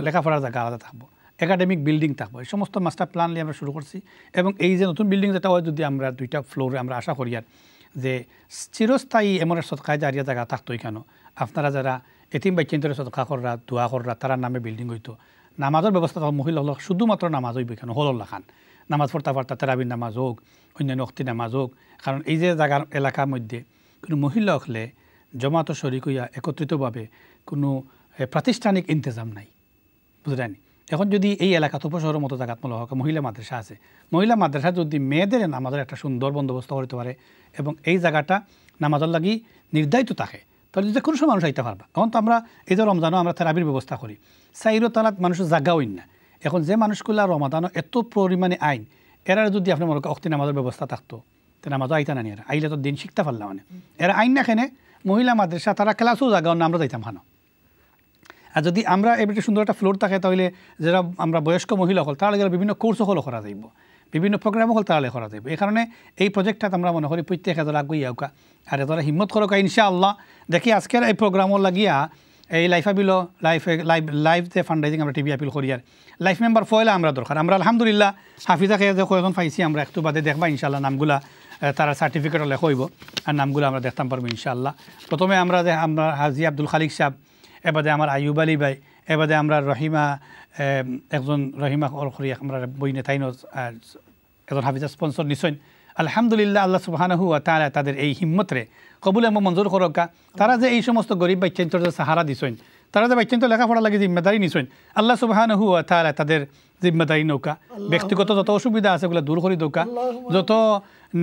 লেখাপড়ার জায়গা আলাদা থাকবো, একাডেমিক বিল্ডিং থাকবো। এই সমস্ত মাস্টার প্ল্যান নিয়ে আমরা শুরু করছি। এবং এই যে নতুন বিল্ডিং যেটা হয় যদি আমরা 2টা ফ্লোরে আমরা আশা করি আর যে চিরস্থায়ী এমন সদকায়ে জারিয়া জায়গা থাকতোই কেন আপনারা যারা এতিম বাচ্চান্তরে সদকা কররা দোয়া কররা তারা নামে বিল্ডিং হইতো, নামাজের ব্যবস্থা মহিলা হল শুধুমাত্র নামাজ হইবে কেন হল্লা খান নামাজ পড়তে পারতা, তেরাবির নামাজ হোক অন্যান্য অক্তি নামাজ হোক। কারণ এই যে জায়গার এলাকার মধ্যে কোনো মহিলা হলে জমাত শরিক হইয়া একত্রিতভাবে কোনো প্রাতিষ্ঠানিক ইন্তজাম নাই, বুঝলেন। এখন যদি এই এলাকা উপশহরের মতো জায়গাত মূল হোক মহিলা মাদ্রাসা আছে, মহিলা মাদ্রাসা যদি মেয়েদের নামাজের একটা সুন্দর বন্দোবস্ত করতে পারে এবং এই জায়গাটা নামাজের লাগি নির্ধারিত থাকে তাহলে যে কোনো সময় মানুষ আইতে পারবা। এখন তো আমরা এই যে রমজানও আমরা তেরাবির ব্যবস্থা করি, সাইরো তালাত মানুষের জায়গা হইন না। এখন যে মানুষগুলা রমাদানও এত পরিমাণে আইন এরা যদি আপনি মনে করেন অক্তি নামাজের ব্যবস্থা থাকতো তো নামাজও আইতা না নিয়ে আইলে তো দিন শিখতে পারলাম মানে এরা আইন না খেনে মহিলা মাদ্রাসা তারা ক্লাসও জায়গা আমরা যাইতাম হানো আর যদি আমরা এবারে সুন্দর একটা ফ্লোর থাকে তাহলে যারা আমরা বয়স্ক মহিলা হল তাহলে যারা বিভিন্ন কোর্স হল করা যাইব বিভিন্ন প্রোগ্রাম হল তাহলে করা যাইব এই কারণে এই প্রজেক্টটা আমরা মনে করি প্রত্যেক হাজার আগুই আউকা আর এরা হিম্মত করোকা ইনশাআল্লাহ দেখি আজকের এই প্রোগ্রামও লাগিয়া এই লাইফ আপিল লাইভ যে ফান্ডরাইজিং আমরা টিভি আপিল করি আর লাইফ মেম্বার ফয়লা আমরা দরকার আমরা আলহামদুলিল্লাহ হাফিজাকে যে কয়েকজন পাইছি আমরা একটু বাদে দেখবা ইনশাআল্লাহ নামগুলা তারা সার্টিফিকেটও লেখা হইব আর নামগুলো আমরা দেখতাম পারবো ইনশাআল্লাহ প্রথমে আমরা হাজি আব্দুল খালিক সাহেব এবাদে আমার আইয়ুব আলী ভাই এবাদে আমরা রহিমা একজন রহিমা আমরা বই নেতাইন একজন হাফিজা স্পন্সর নিশ্চয় আলহামদুলিল্লাহ আল্লাহ সুবহানাহু ওয়া তাআলা তাদের এই হিম্মতরে কবুল এবং মঞ্জুর করকা তারা যে এই সমস্ত গরিব বাচ্চান্তর যে সাহারা দিছেন তারা যে বাচ্চান্ত লেখাপড়া লাগে জিম্মেদারি নিছেন আল্লাহ সুবহানাহু ওয়া তাআলা তাদের জিম্মেদারি নৌকা ব্যক্তিগত যত অসুবিধা আছে ওগুলো দূর করে দৌকা যত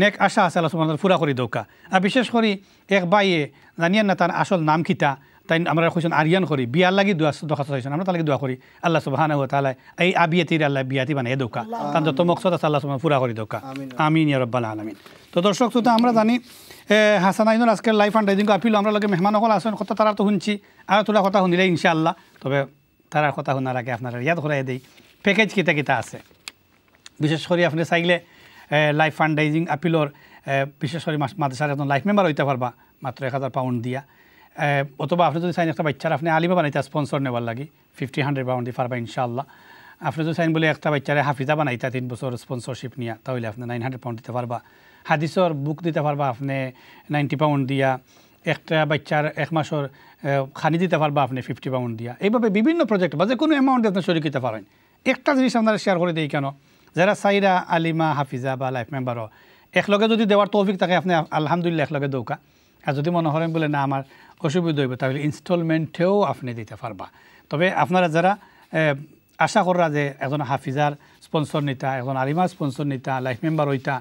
নেক আশা আছে আল্লাহ সুবহানাহু পুরা করে দৌকা আর বিশেষ করে এক বাইয়ে জানিয়েন না তার আসল নাম কিতা তাই আমরা কইছেন আরিয়ান করি বিয়ার লাগি দরখাস্ত হয়েছেন আমরা তার লাগি দোয়া করি আল্লাহ সুবহানাহু ওয়া তাআলা এই আবিয়াতির আল্লাহ বিয়াতি বানাই দৌকা তার যত মকসদ আছে আল্লাহ সুবহানাহু পুরা করে দৌকা আমিন ইয়া রাব্বাল আলামিন তো দর্শক তো আমরা জানি হাসানাইনুর আজকের লাইফ ফান্ডরাইজিং আপিল আমরা লগে মেহমান সকল আছেন কথা তারা তো শুনছি আর তোলা কথা শুনিলে ইনশাআল্লাহ তবে তারার কথা শোনার আগে আপনারা ইয়াদ করাই দেই প্যাকেজ কিতা কিতা আছে বিশেষ করে আপনি চাইলে লাইফ ফান্ডরাইজিং আপিলর বিশেষ করে মাদ্রাসার একজন লাইফ মেম্বার হইতে পারবা মাত্র 1000 পাউন্ড দিয়া অথবা আপনি যদি চাইন একটা বাচ্চার আপনি আলিমা বানাইতে স্পন্সর নেওয়ার লাগে 50-100 পাউন্ড দিয়ে পারবা ইনশাআল্লাহ আপনি যদি চাইন বলে একটা বাচ্চারে হাফিজা বানাইতা 3 বছর স্পন্সরশিপ নিয়া তাহলে আপনি 900 পাউন্ড দিতে পারবা হাদিসর বুক দিতে পারবা আপনি 90 পাউন্ড দিয়া একটা বাচ্চার 1 মাসের খানি দিতে পারবা আপনি 50 পাউন্ড দিয়া এইভাবে বিভিন্ন প্রজেক্ট বা যে কোনো অ্যামাউন্ট আপনি শরিক দিতে পারেন একটা জিনিস আপনারা শেয়ার করে দিই কেন যারা সাইরা আলিমা হাফিজা বা লাইফ মেম্বারও একলগে যদি দেওয়ার তৌফিক থাকে আপনি আলহামদুলিল্লাহ একলগে দৌকা আর যদি মনে করেন বলে না আমার অসুবিধা হইব তাহলে ইনস্টলমেন্টেও আপনি দিতে পারবা তবে আপনারা যারা আশা করা যে একজন হাফিজার স্পন্সর নিতা একজন আলিমার স্পন্সর নিতা লাইফ মেম্বার হইতা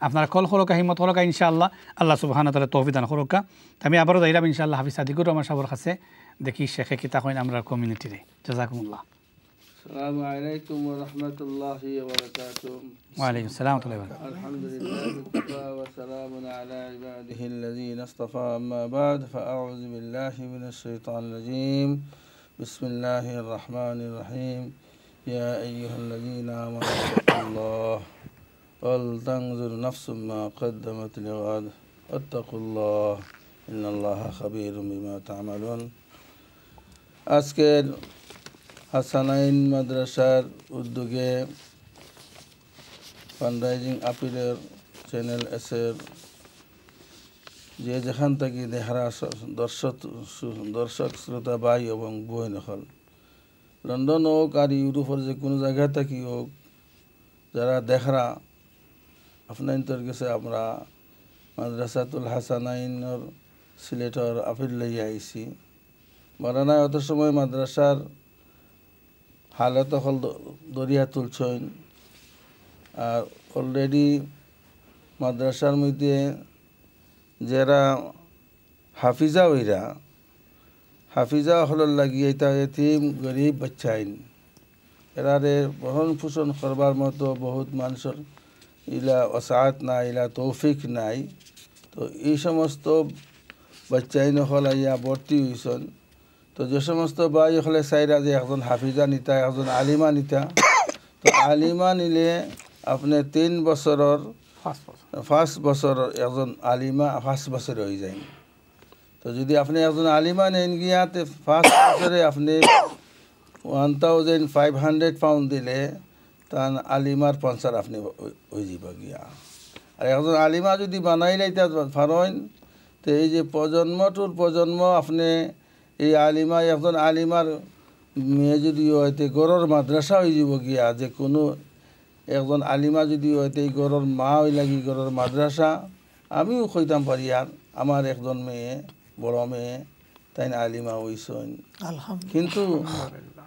আপনারা কল করোকা হিম্মত করোকা ইনশাআল্লাহ আল্লাহ সুবহানাহু ওয়া তাআলা তৌফিক দান করোকা আমি আবারও যাইলাম ইনশাআল্লাহ হাফিজ সাদিকুর রহমান সাহেবের কাছে দেখি শেখে কিতা কইন আমরা কমিউনিটিরে জাযাকুমুল্লাহ আসসালামু আলাইকুম ওয়া রাহমাতুল্লাহি ওয়া বারাকাতুহু ওয়া আলাইকুম আসসালাম ওয়া রাহমাতুল্লাহি ওয়া বারাকাতুহু আলহামদুলিল্লাহ ওয়া সালামুন আলা ইবাদিহি আল্লাযীনা ইসতাফা আম্মা বা'দ ফাআউযু বিল্লাহি মিনাশ শাইতানির রাজীম বিসমিল্লাহির রাহমানির রাহিম ইয়া আইয়ুহাল্লাযীনা আমানু তাকুল্লাহ ওয়াল তানজুর নাফসুম মা কদ্দামাত লিগাদ ওয়াত্তাকুল্লাহ ইন্নাল্লাহা খাবীরুম বিমা তা'মালুন আজকের হাসানাইন মাদ্রাসার উদ্যোগে ফান্ডরাইজিং আপিলের চ্যানেল এসের যে যেখান থেকে দেহারা দর্শক শ্রোতা ভাই এবং বোন হল লন্ডন হোক আর ইউরোপের যে কোনো জায়গা থেকে হোক যারা দেখারা আপনার কাছে আমরা মাদ্রাসাতুল হাসানাইনের সিলেটর আপিল লইয়া আইছি মারানায় অত সময় মাদ্রাসার হালত হল দরিয়া তুলছেন আর অলরেডি মাদ্রাসার মধ্যে যারা হাফিজা হইরা হাফিজা হলর লাগিয়ে এটা এতিম গরিব বাচ্চাইন এরারে ভরণ পোষণ করবার মতো বহুত মানুষের ইলা ওসাআত নাই ইলা তৌফিক নাই তো এই সমস্ত বাচ্চাইন হল ইয়া ভর্তি হয়েছেন তো যে সমস্ত ভাই হলে চাইরা যে একজন হাফিজা নিতা একজন আলিমা নিতা তো আলিমা নিলে আপনি 3 বছরের 5 বছর একজন আলিমা 5 বছর হয়ে যায় তো যদি আপনি একজন আলিমা নেন গিয়াতে 5 বছরে আপনি 1500 পাউন্ড দিলে তান আলিমার পঞ্চার আপনি হয়ে যাব গিয়া আর একজন আলিমা যদি বানাই লাইতে পারেন তো এই যে প্রজন্ম আপনি এই আলিমা একজন আলিমার মেয়ে যদি হয়তো গড়ের মাদ্রাসা হয়ে যাব গিয়া যে কোনো একজন আলিমা যদি হয়তো এই গড়ের মা হয়ে লাগি গড়ের মাদ্রাসা আমিও কইতাম পারি আর আমার একজন মেয়ে বড় মেয়ে তাই আলিমা হইছেন কিন্তু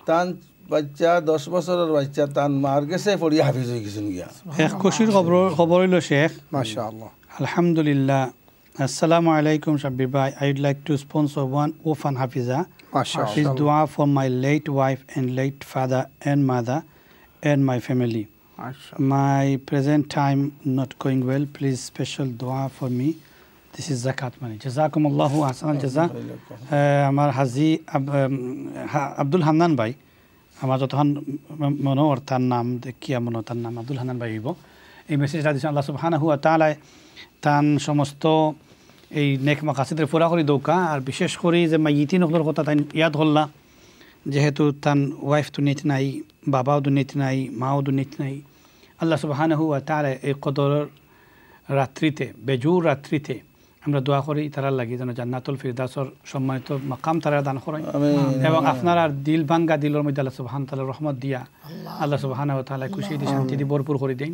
তান বাচ্চা 10 বছরের বাচ্চা তান মার গেছে পড়ি হাফিজ হয়ে গেছেন গিয়া এক খুশির খবর হইল শেখ মাশাআল্লাহ আলহামদুলিল্লাহ Assalamu alaikum Shabbir Bhai. I would like to sponsor one orphan Hafiza. Please dua for my late wife and late father and mother and my family. My present time not going well. Please special dua for me. This is zakat money. Jazakumullahu ahsanal jaza. আমার হাজি আব্দুল হান্নান ভাই, আমার যতক্ষণ মনে তার নাম দেখিয়া মনে তার নাম আব্দুল হান্নান ভাই হইব, এই মেসেজটা দিয়েছেন আল্লাহ সুবহানাহু ওয়া তাআলা তান সমস্ত এই নেক মাকাসিদের পুরা করে দৌকা। আর বিশেষ করে যে মাইয়িতিন হকলের কথা তাই ইয়াদ হল্লা, যেহেতু তান ওয়াইফ দুনিয়াত নাই, বাবাও দুনিয়াত নাই, মাও দুনিয়াত নাই। আল্লাহ সুবহানাহু ওয়া তাআলা এই কদর রাত্রিতে, বেজুর রাত্রিতে আমরা দোয়া করি তারার লাগি যেন জান্নাতুল ফিরদাউসের সম্মানিত মাকাম তারা দান করেন, এবং আপনার আর দিল ভাঙ্গা দিলের মধ্যে আল্লাহ সুবহানাহু ওয়া তাআলা রহমত দিয়া আল্লাহ সুবহানাহু ওয়া তাআলা খুশি দিয়ে শান্তি দিয়ে ভরপুর করে দেন।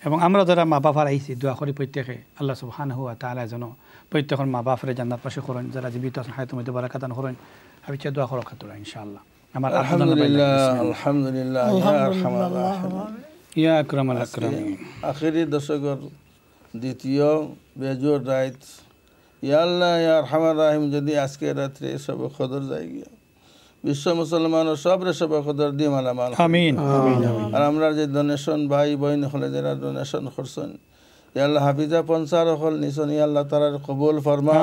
এবং আমরা যারা মা বাবার আইছি দোয়া করি প্রত্যেকে আল্লাহ সুবহানাহু ওয়া তাআলা যেন প্রত্যেকের মা বাপরে জান্নাত পাশে করেন, যারা জীবিত আছেন হায়াতের মধ্যে বারাকাত দান করেন। আমি চাই দোয়া করার খাতিরে ইনশাআল্লাহ। আমার আলহামদুলিল্লাহ আলহামদুলিল্লাহ ইয়া আরহামার রাহিমিন ইয়া আকরামাল আকরামিন। আখিরি দশকের দ্বিতীয় বেজোর রাত, ইয়া আল্লাহ ইয়া আরহামার রাহিম, যদি আজকে রাত্রে সব কদর যায় গিয়া বিশ্ব মুসলমানের সবরে সব কদর দিয়ে মালামাল আমিন। আর আমরা যে ডোনেশন ভাই বোন হলে যারা ডোনেশন করছেন, ইয়া আল্লাহ হাফিজা পঞ্চার হল নিছন, ইয়া আল্লাহ তারার কবুল ফরমা।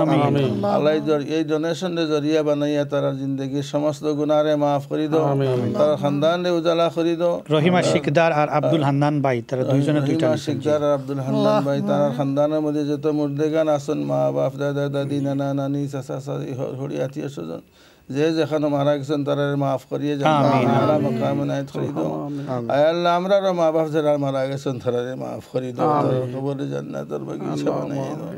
আল্লাহ এই ডোনেশনের জরিয়া বানাইয়া তারার জিন্দগির সমস্ত গুনারে মাফ করে দাও, তার খানদানে উজালা করে দাও। রহিমা শিকদার আর আব্দুল হান্নান ভাই, তারা দুইজনে দুইটা শিকদার আর আব্দুল হান্নান ভাই, তার খানদানের মধ্যে যত মুর্দেগান আছেন, মা বাপ দাদা দাদি নানা নানি চাচা চাচি হরি আত্মীয় স্বজন যে যেখানে মারা গেছেন তারা মাফ করিয়ে আল্লাহ আমরারও মা বাপ যারা মারা গেছেন তারা মাফ করি দাও, কবরে জান্নাতের বাগিচা বানাইয়া দাও।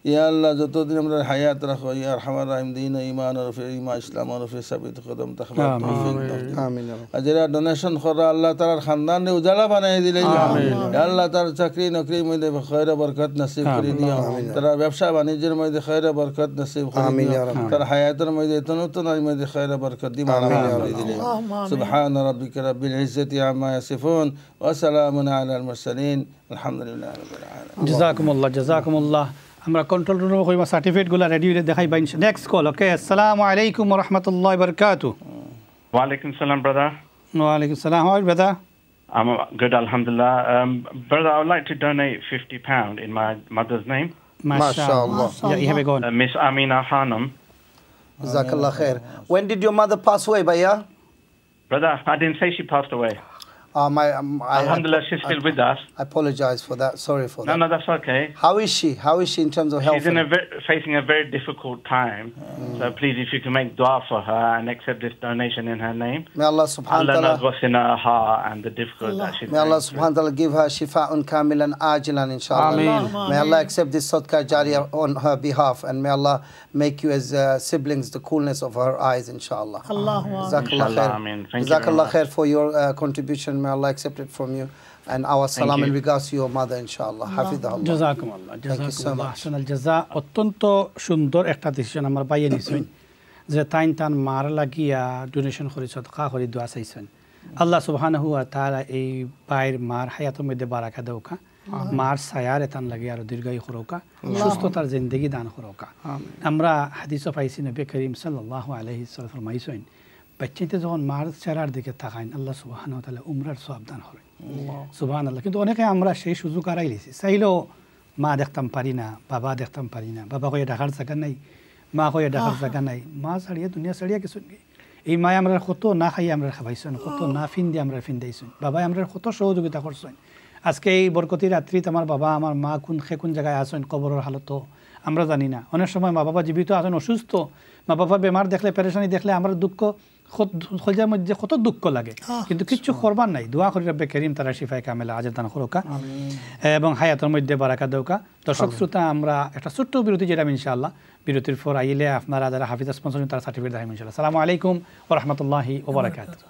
ইয়া আল্লাহ যতদিন আমরা হায়াত রাখো, ইয়া আরহামার রাহিম, দিন ও ঈমানের উপরে, ইসলামের উপরে সাবিত কদম তাকবার তৌফিক দাও। আর যারা ডোনেশন করা আল্লাহ তার খানদানে উজালা বানাই দিলে, আল্লাহ তার চাকরি নকরির মধ্যে খৈর বরকত নসিব করে দিও, তারা ব্যবসা বাণিজ্যের মধ্যে খৈর বরকত নসিব করে দিও, তার হায়াতের মধ্যে নতুন মধ্যে খৈর বরকত দি দিলে। সুবহান রাব্বিকা রাব্বিল ইজ্জাতি আম্মা ইয়াসিফুন ওয়া সালামুন আলাল মুরসালিন আলহামদুলিল্লাহি রাব্বিল আলামিন। জাযাকুমুল্লাহ জাযাকুমুল্লাহ। আমরা কন্ট্রোল রুমে কইবা সার্টিফিকেটগুলো রেডি হইলে দেখাই বাইন। Next call. ওকে, আসসালামু আলাইকুম ওয়া রাহমাতুল্লাহি ওয়া বারাকাতুহু। Wa alaikum salam, brother. Wa alaikum salam. How are you, brother? I'm good, alhamdulillah. Brother, I would like to donate £50 in my mother's name. MashaAllah. Yeah, you have a go on. Miss Amina Khanum. Jazakallah khair. When did your mother pass away, Bhaiya? Brother, I didn't say she passed away. Alhamdulillah, she's still with us. I apologize for that. Sorry for that. No, that's okay. How is she? How is she in terms of health? She's facing a very difficult time. So please, if you can make dua for her and accept this donation in her name. May Allah subhanahu wa ta'ala knows what's in her heart and the difficulty that she's May Allah subhanahu wa ta'ala give her shifa'un kamilan ajilan, inshallah. Ameen. May Allah accept this sadaqah jariyah on her behalf, and may Allah make you as siblings the coolness of her eyes, inshallah. Jazakallah khair. Jazakallah khair for your contribution. May Allah accept it from you, and our salam in regards to your mother, inshallah. Hafidahullah. জাযাকুমুল্লাহ জাযাকুমুল্লাহ আহসানাল জাযা। অত্যন্ত সুন্দর একটা decision আমার বাইয়ে নিছেন যে তান মার লাগিয়া ডোনেশন করে সদকা করে দোয়া চাইছেন। আল্লাহ সুবহানাহু ওয়া তাআলা এই বাইর মার হায়াতের মধ্যে বারাকা দেওকা, মার ছায়ার এতান লাগে আর দীর্ঘায়ু করোকা, সুস্থতার জিন্দেগি দান করোকা। আমরা হাদিসে পাইছি নবী করিম সাল্লাল্লাহু আলাইহি ওয়াসাল্লাম ফরমাইছেন, বাচ্চাতে যখন মার চেহারার দিকে তাকাইন আল্লাহ সুবহানাহু ওয়া তাআলা উমরার সওয়াব দান করেন। সুবহানাল্লাহ। কিন্তু অনেকে আমরা সেই সুযোগ হারাই লিছি, চাইলেও মা দেখতাম পারি না, বাবা দেখতাম পারি না, বাবা কয়ে ডাকার জায়গা নাই, মা কয়ে ডাকার জায়গা নাই, মা ছাড়িয়ে দুনিয়া ছাড়িয়ে কিছু নেই। এই মায় আমরা কত না খাইয়ে আমরা খাবাইছেন, কত না ফিন দিয়ে আমরা ফিন্দাইছেন, বাবাই আমরা কত সহযোগিতা করছেন। আজকে এই বরকতি রাত্রিত আমার বাবা আমার মা কোন জায়গায় আছেন, কবরের হালত আমরা জানি না। অনেক সময় মা বাবা জীবিত আছেন, অসুস্থ, মা বাবা বেমার দেখলে, পেরেশানি দেখলে আমার দুঃখ খোঁজার মধ্যে কত দুঃখ লাগে, কিন্তু কিচ্ছু করবার নাই। দোয়া করি রব্বে করিম তারা শিফায়ে কামেলা আজের দান করোকা এবং হায়াতের মধ্যে বারাকা দেওকা। দর্শক শ্রোতা, আমরা একটা ছোট্ট বিরতি যেটাম ইনশাআল্লাহ, বিরতির পর আইলে আপনারা যারা হাফিজ স্পন্সর তারা সার্টিফিকেট দেখাবেন ইনশাআল্লাহ। আসসালামু আলাইকুম ওয়া রাহমাতুল্লাহি ওয়া বারাকাতুহু।